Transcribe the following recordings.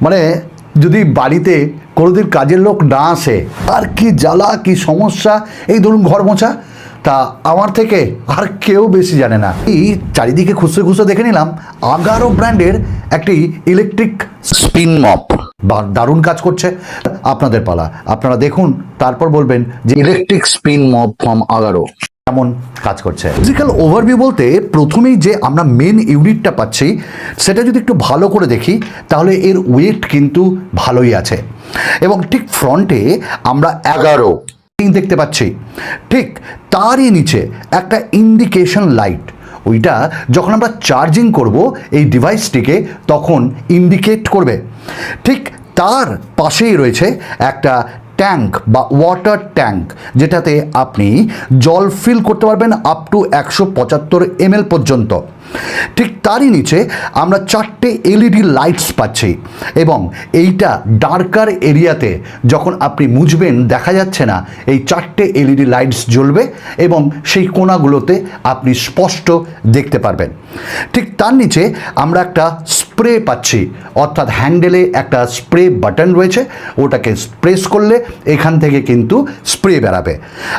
মানে যদি বাড়িতে কোনোদিন কাজের লোক না আসে, আর কি জ্বালা কি সমস্যা। এই ধরুন ঘর মোছা, তা আমার থেকে আর কেউ বেশি জানে না। এই চারিদিকে খুঁজতে খুঁজতে দেখে নিলাম আগারো ব্র্যান্ডের একটি ইলেকট্রিক স্পিন মপ, দারুণ কাজ করছে। আপনাদের পালা, আপনারা দেখুন, তারপর বলবেন যে electric spin mop from Agaro কেমন কাজ করছে। ফিজিক্যাল ওভারভিউ বলতে প্রথমেই যে আমরা মেন ইউনিটটা পাচ্ছি সেটা যদি একটু ভালো করে দেখি তাহলে এর ওয়েট কিন্তু ভালোই আছে, এবং ঠিক ফ্রন্টে আমরা 11 দেখতে পাচ্ছি। ঠিক তারই নিচে একটা ইন্ডিকেশন লাইট, ওইটা যখন আমরা চার্জিং করব এই ডিভাইসটিকে তখন ইন্ডিকেট করবে। ঠিক তার পাশেই রয়েছে একটা ট্যাঙ্ক বা ওয়াটার ট্যাঙ্ক, যেটাতে আপনি জল ফিল করতে পারবেন আপ টু 175 ml পর্যন্ত। ঠিক তারই নিচে আমরা 4টে এলইডি লাইটস পাচ্ছি, এবং এইটা ডার্কার এরিয়াতে যখন আপনি মুছবেন দেখা যাচ্ছে না, এই 4টে এলইডি লাইটস জ্বলবে এবং সেই কোণাগুলোতে আপনি স্পষ্ট দেখতে পারবেন। ঠিক তার নিচে আমরা একটা স্প্রে পাচ্ছি, অর্থাৎ হ্যান্ডেলে একটা স্প্রে বাটন রয়েছে, ওটাকে প্রেস করলে এখান থেকে কিন্তু স্প্রে বেরাবে।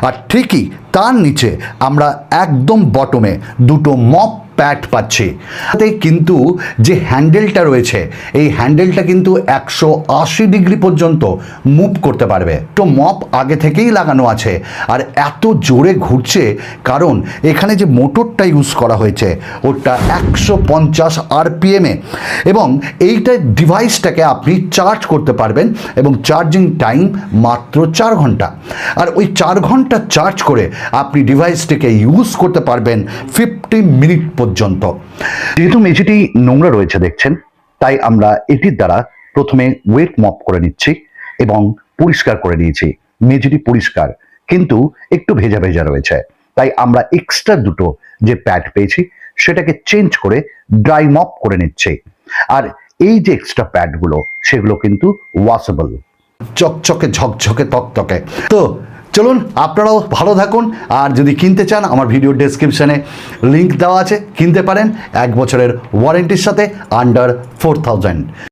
আর ঠিকই তার নিচে আমরা একদম বটমে দুটো মপ প্যাড পাচ্ছি। তাতে কিন্তু যে হ্যান্ডেলটা রয়েছে এই হ্যান্ডেলটা কিন্তু 180 ডিগ্রি পর্যন্ত মুভ করতে পারবে। তো মপ আগে থেকেই লাগানো আছে, আর এত জোরে ঘুরছে কারণ এখানে যে মোটরটা ইউজ করা হয়েছে ওটা 150 RPM-এ, এবং এইটা ডিভাইসটাকে আপনি চার্জ করতে পারবেন, এবং চার্জিং টাইম মাত্র 4 ঘন্টা। আর ওই 4 ঘন্টা চার্জ করে আপনি ডিভাইসটিকে ইউজ করতে পারবেন 50 মিনিট পর্যন্ত। যেহেতু মেঝেটি নোংরা রয়েছে দেখছেন, তাই আমরা এটির দ্বারা প্রথমে ওয়েট মপ করে নিচ্ছি এবং পরিষ্কার করে নিয়েছি। মেঝেটি পরিষ্কার কিন্তু একটু ভেজা ভেজা রয়েছে, তাই আমরা এক্সট্রা দুটো যে প্যাড পেয়েছি সেটাকে চেঞ্জ করে ড্রাই মপ করে নিচ্ছি। আর এই যে এক্সট্রা প্যাডগুলো সেগুলো কিন্তু ওয়াশেবল, চকচকে ঝকঝকে তকতকে। তো চলুন, আপনারাও ভালো থাকুন, আর যদি কিনতে চান আমার ভিডিও ডেসক্রিপশনে লিংক দেওয়া আছে, কিনতে পারেন 1 বছরের ওয়ারেন্টির সাথে আন্ডার 4000।